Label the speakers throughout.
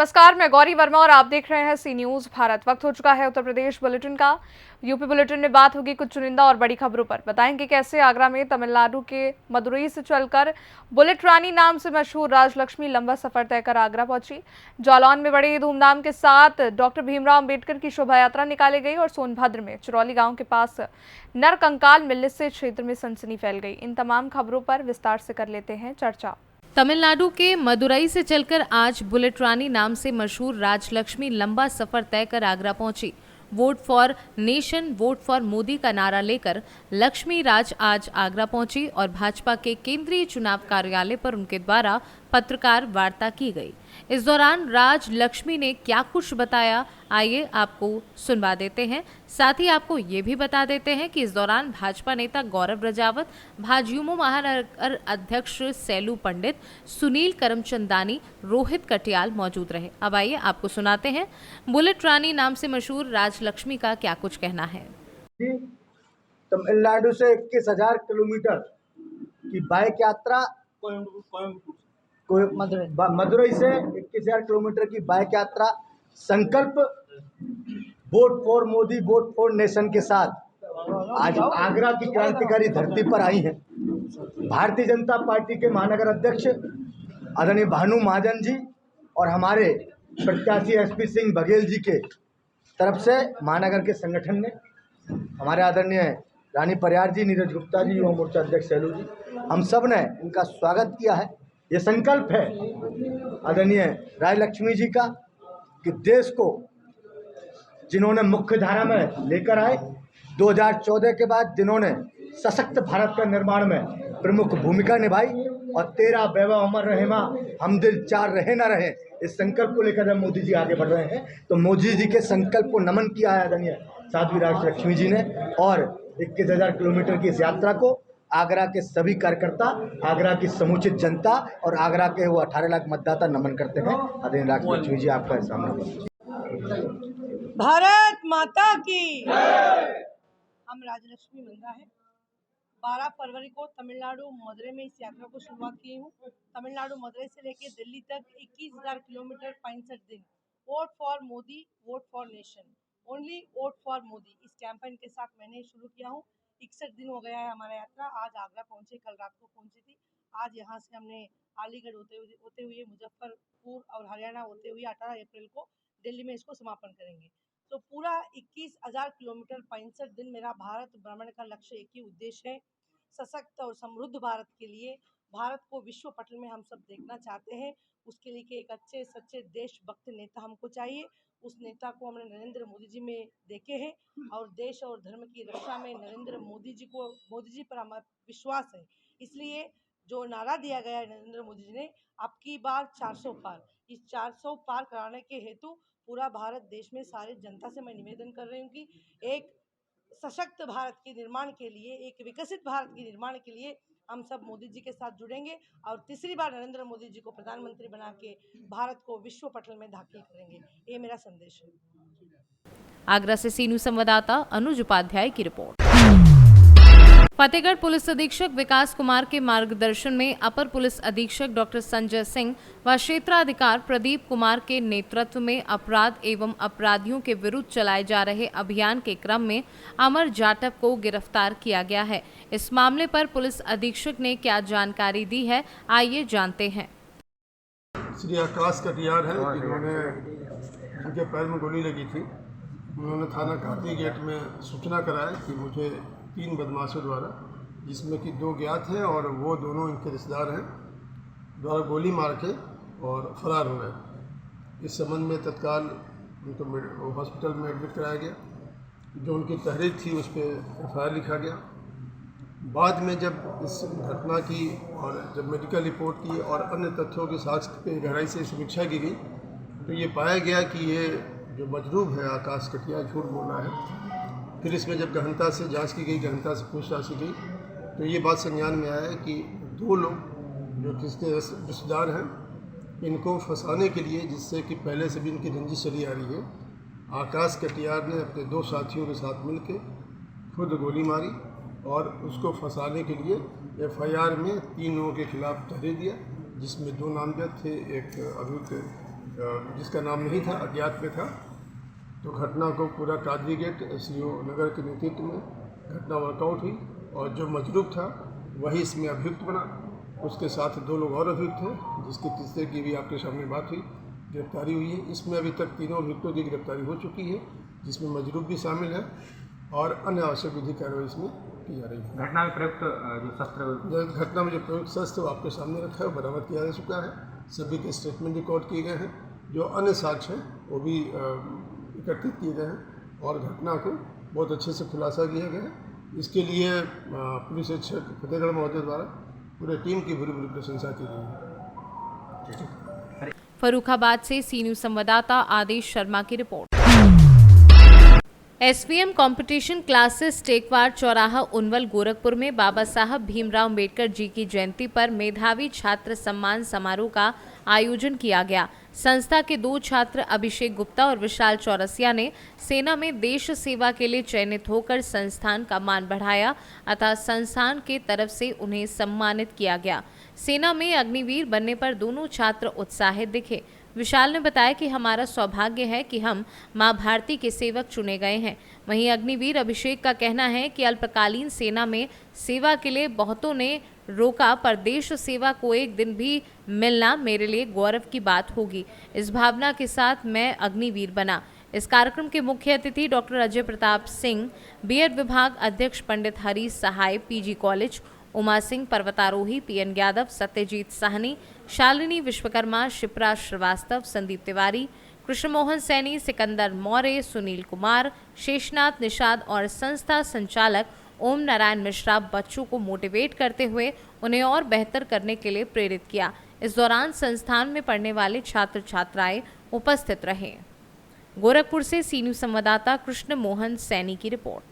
Speaker 1: नमस्कार, मैं गौरी वर्मा और आप देख रहे हैं सी न्यूज भारत। वक्त हो चुका है उत्तर प्रदेश बुलेटिन का। यूपी बुलेटिन में बात होगी कुछ चुनिंदा और बड़ी खबरों पर। बताएंगे कैसे आगरा में तमिलनाडु के मदुरई से चलकर बुलेट रानी नाम से मशहूर राजलक्ष्मी लंबा सफर तय कर आगरा पहुंची। जालौन में बड़े धूमधाम के साथ डॉक्टर भीमराव अंबेडकर की शोभा यात्रा निकाली गई और सोनभद्र में चिरौली गाँव के पास नर कंकाल मिलने से क्षेत्र में सनसनी फैल गई। इन तमाम खबरों पर विस्तार से कर लेते हैं चर्चा।
Speaker 2: तमिलनाडु के मदुरई से चलकर आज बुलेट रानी नाम से मशहूर राजलक्ष्मी लंबा सफर तय कर आगरा पहुंची। Vote for nation, vote for Modi का नारा लेकर लक्ष्मी राज आज आगरा पहुंची और भाजपा के केंद्रीय चुनाव कार्यालय पर उनके द्वारा पत्रकार वार्ता की गई। इस दौरान राज लक्ष्मी ने क्या कुछ बताया, आइए आपको सुनवा देते हैं। साथ ही आपको ये भी बता देते हैं कि इस दौरान भाजपा नेता गौरव रजावत, भाजयुमो महानगर अध्यक्ष सैलू पंडित, सुनील करमचंदानी, रोहित कटियाल मौजूद रहे। अब आइए आपको सुनाते हैं बुलेट रानी नाम से मशहूर राजलक्ष्मी का क्या कुछ कहना है।
Speaker 3: तमिलनाडु से 21,000 किलोमीटर की बाइक यात्रा, मदुरई से 21,000 किलोमीटर की बाइक यात्रा, संकल्प vote for Modi, vote for nation के साथ आज आगरा की क्रांतिकारी धरती पर आई हैं। भारतीय जनता पार्टी के महानगर अध्यक्ष आदरणीय भानु महाजन जी और हमारे प्रत्याशी एसपी सिंह बघेल जी के तरफ से महानगर के संगठन ने, हमारे आदरणीय रानी परियार जी, नीरज गुप्ता जी, युवा मोर्चा अध्यक्ष सैलू जी, हम सब ने इनका स्वागत किया है। ये संकल्प है आदरणीय राजलक्ष्मी जी का कि देश को जिन्होंने मुख्य धारा में लेकर आए, 2014 के बाद जिन्होंने सशक्त भारत का निर्माण में प्रमुख भूमिका निभाई और 13 वैभव अमर रहे माँ, हम दिल 4 रहे ना रहे, इस संकल्प को लेकर जब मोदी जी आगे बढ़ रहे हैं तो मोदी जी के संकल्प को नमन किया है आदरणीय साध्वी राजलक्ष्मी जी ने। और 21,000 किलोमीटर की इस यात्रा को आगरा के सभी कार्यकर्ता, आगरा की समुचित जनता और आगरा के वो 18 लाख मतदाता नमन करते हैं। आदरणीय राजलक्ष्मी जी, आपका सामने।
Speaker 4: भारत माता की। हम राजलक्ष्मी मंदा है। 12 फरवरी को तमिलनाडु मदुरई में इस यात्रा को शुरुआत की हूँ। तमिलनाडु मदुरई से लेकर दिल्ली तक 21,000 किलोमीटर 65 दिन। Vote for Modi, vote for nation, only vote for Modi, इस कैंपेन के साथ मैंने शुरू किया हूँ। 61 दिन हो गया है हमारा यात्रा। आज आगरा पहुंचे, कल रात को पहुंची थी। आज यहाँ से हमने अलीगढ़ होते हुए मुजफ्फरपुर और हरियाणा होते हुए 18 अप्रैल को दिल्ली में इसको समापन करेंगे। तो पूरा 21,000 किलोमीटर 65 दिन मेरा भारत भ्रमण का लक्ष्य एक ही उद्देश्य है, सशक्त और समृद्ध भारत के लिए। भारत को विश्व पटल में हम सब देखना चाहते हैं। उसके लिए एक अच्छे सच्चे देशभक्त नेता हमको चाहिए। उस नेता को हमने नरेंद्र मोदी जी में देखे हैं और देश और धर्म की रक्षा में नरेंद्र मोदी जी पर हमारा विश्वास है। इसलिए जो नारा दिया गया है नरेंद्र मोदी जी ने, अब की बार 400 पार, इस 400 पार कराने के हेतु पूरा भारत देश में सारी जनता से मैं निवेदन कर रही हूँ कि एक सशक्त भारत के निर्माण के लिए, एक विकसित भारत के निर्माण के लिए हम सब मोदी जी के साथ जुड़ेंगे और तीसरी बार नरेंद्र मोदी जी को प्रधानमंत्री बना के भारत को विश्व पटल में दाखिल करेंगे। ये मेरा संदेश है।
Speaker 2: आगरा से सी न्यूज संवाददाता अनुज उपाध्याय की रिपोर्ट। फतेहगढ़ पुलिस अधीक्षक विकास कुमार के मार्गदर्शन में अपर पुलिस अधीक्षक डॉक्टर संजय सिंह व क्षेत्राधिकार प्रदीप कुमार के नेतृत्व में अपराध एवं अपराधियों के विरुद्ध चलाए जा रहे अभियान के क्रम में अमर जाटव को गिरफ्तार किया गया है। इस मामले पर पुलिस अधीक्षक ने क्या जानकारी दी है, आइए जानते हैं।
Speaker 5: श्री आकाश कटियार है, जिन्होंने उनके पैर में गोली लगी थी। उन्होंने थाना घाटी गेट में सूचना कराया कि मुझे 3 बदमाशों द्वारा, जिसमें कि 2 ज्ञात हैं और वो दोनों इनके रिश्तेदार हैं, द्वारा गोली मार के और फरार हो गए। इस संबंध में तत्काल उनको हॉस्पिटल में एडमिट कराया गया। जो उनकी तहरीर थी उस पर FIR लिखा गया। बाद में जब इस घटना की और जब मेडिकल रिपोर्ट की और अन्य तथ्यों के साक्ष्य पे गहराई से समीक्षा की गई तो ये पाया गया कि ये जो मजरूब है आकाश कटियार झूठ बोल रहा है। फिर इसमें जब गहनता से जांच की गई, गहनता से पूछताछ की गई तो ये बात संज्ञान में आया कि 2 लोग जो किसके रिश्तेदार हैं, इनको फंसाने के लिए, जिससे कि पहले से भी इनकी रंजिश चली आ रही है, आकाश कटियार ने अपने 2 साथियों के साथ मिलकर खुद गोली मारी और उसको फंसाने के लिए FIR में 3 लोगों के खिलाफ तहरीर दिया, जिसमें 2 नामजद थे, एक अभियुक्त जिसका नाम नहीं था, अज्ञात में था। तो घटना को पूरा कादरी गेट SCO नगर के नेतृत्व में घटना वर्कआउट हुई और जो मजरूब था वही इसमें अभियुक्त बना। उसके साथ 2 लोग और अभियुक्त हैं, जिसकी तीसरे की भी आपके सामने बात हुई, गिरफ्तारी हुई है। इसमें अभी तक 3 अभियुक्तों की गिरफ्तारी हो चुकी है, जिसमें मजरूब भी शामिल है और अन्य आवश्यक विधि कार्रवाई इसमें की जा रही है।
Speaker 6: घटना में प्रयुक्त जो शस्त्र
Speaker 5: घटना में जो प्रयुक्त शस्त्र आपके सामने रखा है, बरामद किया जा चुका है। सभी के स्टेटमेंट रिकॉर्ड किए गए हैं। जो अन्य साक्ष्य हैं वो भी एकत्रित किए गए हैं और घटना को बहुत अच्छे से खुलासा किया गया है। इसके लिए पुलिस अधीक्षक फतेहगढ़ महोदय द्वारा पूरे टीम की भूरी भूरी प्रशंसा की गई है।
Speaker 2: फर्रुखाबाद से सी न्यूज संवाददाता आदेश शर्मा की रिपोर्ट। SVM कंपटीशन क्लासेस टेकवार चौराहा उनवल गोरखपुर में बाबा साहब भीमराव अम्बेडकर जी की जयंती पर मेधावी छात्र सम्मान समारोह का आयोजन किया गया। संस्था के 2 छात्र अभिषेक गुप्ता और विशाल चौरसिया ने सेना में देश सेवा के लिए चयनित होकर संस्थान का मान बढ़ाया अतः संस्थान के तरफ से उन्हें सम्मानित किया गया। सेना में अग्निवीर बनने पर दोनों छात्र उत्साहित दिखे। विशाल ने बताया कि हमारा सौभाग्य है कि हम मां भारती के सेवक चुने गए हैं। वहीं अग्निवीर अभिषेक का कहना है कि अल्पकालीन सेना में सेवा के लिए बहुतों ने रोका, पर देश सेवा को एक दिन भी मिलना मेरे लिए गौरव की बात होगी। इस भावना के साथ मैं अग्निवीर बना। इस कार्यक्रम के मुख्य अतिथि डॉक्टर अजय प्रताप सिंह, बीएड विभाग अध्यक्ष पंडित हरीश सहाय, PG कॉलेज, उमा सिंह पर्वतारोही, PN यादव, सत्यजीत साहनी, शालिनी विश्वकर्मा, शिप्रा श्रीवास्तव, संदीप तिवारी, कृष्णमोहन सैनी, सिकंदर मौर्य, सुनील कुमार, शेषनाथ निषाद और संस्था संचालक ओम नारायण मिश्रा बच्चों को मोटिवेट करते हुए उन्हें और बेहतर करने के लिए प्रेरित किया। इस दौरान संस्थान में पढ़ने वाले छात्र छात्राएं उपस्थित रहे। गोरखपुर से सी न्यूज संवाददाता कृष्ण मोहन सैनी की रिपोर्ट।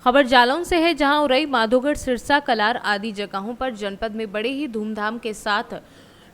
Speaker 2: खबर जालौन से है, जहां उरई, माधोगढ़, सिरसा, कलार आदि जगहों पर जनपद में बड़े ही धूमधाम के साथ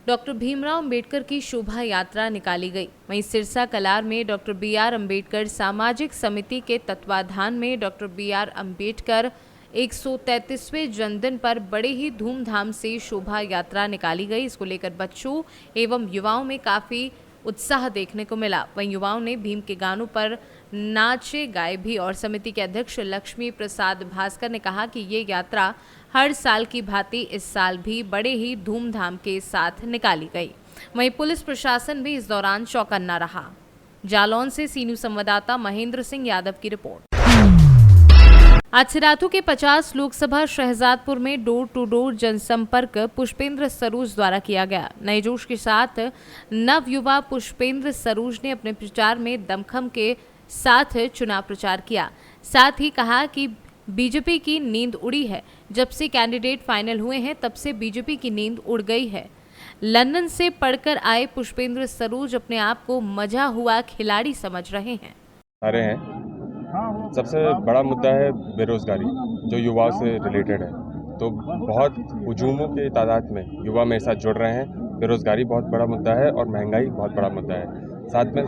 Speaker 2: डॉक्टर भीमराव अंबेडकर की शोभा यात्रा निकाली गई। वहीं सिरसा कलार में डॉक्टर BR अम्बेडकर सामाजिक समिति के तत्वाधान में डॉक्टर BR अम्बेडकर 133वें जन्मदिन पर बड़े ही धूमधाम से शोभा यात्रा निकाली गई। इसको लेकर बच्चों एवं युवाओं में काफ़ी उत्साह देखने को मिला। वहीं युवाओं ने भीम के गानों पर नाचे गाए भी और समिति के अध्यक्ष लक्ष्मी प्रसाद भास्कर ने कहा कि ये यात्रा हर साल की भांति इस साल भी बड़े ही धूमधाम के साथ निकाली गई। वहीं पुलिस प्रशासन भी इस दौरान चौकन्ना रहा। जालौन से सी न्यूज संवाददाता महेंद्र सिंह यादव की रिपोर्ट। आज सिराथू के 50 लोकसभा शहजादपुर में डोर टू डोर जनसंपर्क पुष्पेंद्र सरोज द्वारा किया गया। नए जोश के साथ नवयुवा पुष्पेंद्र सरोज ने अपने प्रचार में दमखम के साथ चुनाव प्रचार किया। साथ ही कहा कि बीजेपी की नींद उड़ी है। जब से कैंडिडेट फाइनल हुए हैं तब से बीजेपी की नींद उड़ गई है। लंदन से पढ़कर आए पुष्पेंद्र सरोज अपने आप को मजा हुआ खिलाड़ी समझ रहे हैं।
Speaker 7: अरे हैं सबसे बड़ा मुद्दा है बेरोजगारी, जो युवाओं से रिलेटेड है। तो बहुत हुजूमों की तादाद में युवा मेरे साथ जुड़ रहे हैं। बेरोजगारी बहुत बड़ा मुद्दा है और महंगाई बहुत बड़ा मुद्दा है। साथ में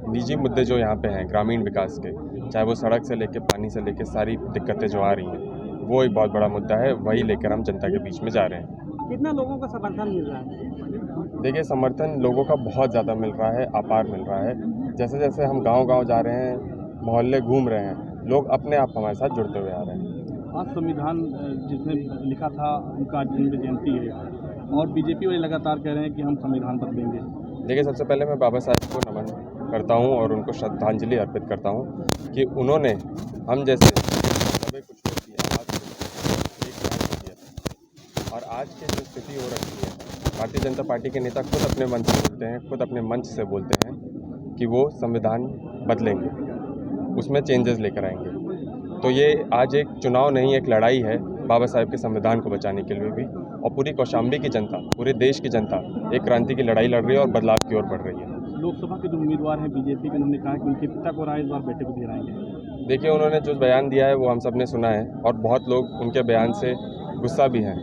Speaker 7: निजी मुद्दे जो यहाँ पे हैं ग्रामीण विकास के, चाहे वो सड़क से लेके पानी से लेके सारी दिक्कतें जो आ रही हैं, वो एक बहुत बड़ा मुद्दा है। वही लेकर हम जनता के बीच में जा रहे हैं।
Speaker 6: कितना लोगों का समर्थन मिल रहा है?
Speaker 7: देखिए, समर्थन लोगों का बहुत ज़्यादा मिल रहा है, अपार मिल रहा है। जैसे जैसे हम गांव-गांव जा रहे हैं, मोहल्ले घूम रहे हैं, लोग अपने आप हमारे साथ जुड़ते हुए आ रहे हैं।
Speaker 6: आज संविधान जिसने लिखा था उनका जन्म जयंती है और बीजेपी वाले लगातार कह रहे हैं कि हम संविधान बदलेंगे।
Speaker 7: देखिए, सबसे पहले मैं बाबा साहब को नमन करता हूं और उनको श्रद्धांजलि अर्पित करता हूं कि उन्होंने हम जैसे सभी कुछ छोड़ दिया, आज एक न्याय दिया। और आज की जो स्थिति हो रखी है, भारतीय जनता पार्टी के नेता खुद अपने मंच से बोलते हैं, खुद अपने मंच से बोलते हैं कि वो संविधान बदलेंगे, उसमें चेंजेस लेकर आएंगे। तो ये आज एक चुनाव नहीं, एक लड़ाई है बाबा साहब के संविधान को बचाने के लिए भी। और पूरी कौशाम्बी की जनता, पूरे देश की जनता एक क्रांति की लड़ाई लड़ रही है और बदलाव की ओर बढ़ रही है।
Speaker 6: लोकसभा के जो उम्मीदवार हैं बीजेपी के, उन्होंने कहा कि उनके पिता को राय इस बार बेटे को दिलाएंगे।
Speaker 7: देखिए, उन्होंने जो बयान दिया है वो हम सब ने सुना है और बहुत लोग उनके बयान से गुस्सा भी हैं,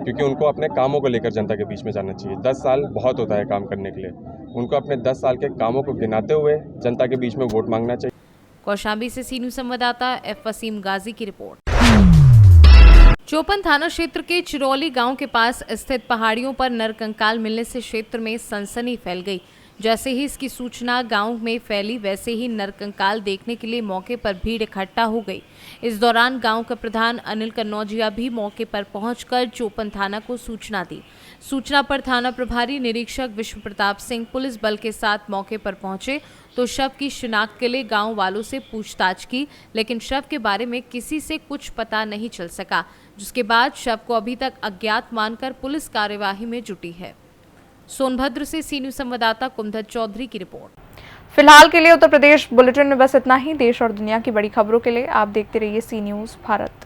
Speaker 7: क्योंकि उनको अपने कामों को लेकर जनता के बीच में जाना चाहिए। 10 साल बहुत होता है काम करने के लिए, उनको अपने 10 साल के कामों को गिनाते हुए जनता के बीच में वोट मांगना चाहिए।
Speaker 2: कौशाम्बी से सी न्यूज संवाददाता F वसीम गाजी की रिपोर्ट। चोपन थाना क्षेत्र के चिरौली गांव के पास स्थित पहाड़ियों पर नरकंकाल मिलने से क्षेत्र में सनसनी फैल गई। जैसे ही इसकी सूचना गांव में फैली, वैसे ही नरकंकाल देखने के लिए मौके पर भीड़ इकट्ठा हो गई। इस दौरान गांव का प्रधान अनिल कन्नौजिया भी मौके पर पहुंचकर चोपन थाना को सूचना दी। सूचना पर थाना प्रभारी निरीक्षक विश्व प्रताप सिंह पुलिस बल के साथ मौके पर पहुंचे तो शव की शिनाख्त के लिए गांव वालों से पूछताछ की, लेकिन शव के बारे में किसी से कुछ पता नहीं चल सका, जिसके बाद शव को अभी तक अज्ञात मानकर पुलिस कार्यवाही में जुटी है। सोनभद्र से सी न्यूज संवाददाता कुमधर चौधरी की रिपोर्ट।
Speaker 1: फिलहाल के लिए उत्तर प्रदेश बुलेटिन में बस इतना ही। देश और दुनिया की बड़ी खबरों के लिए आप देखते रहिए सी न्यूज भारत।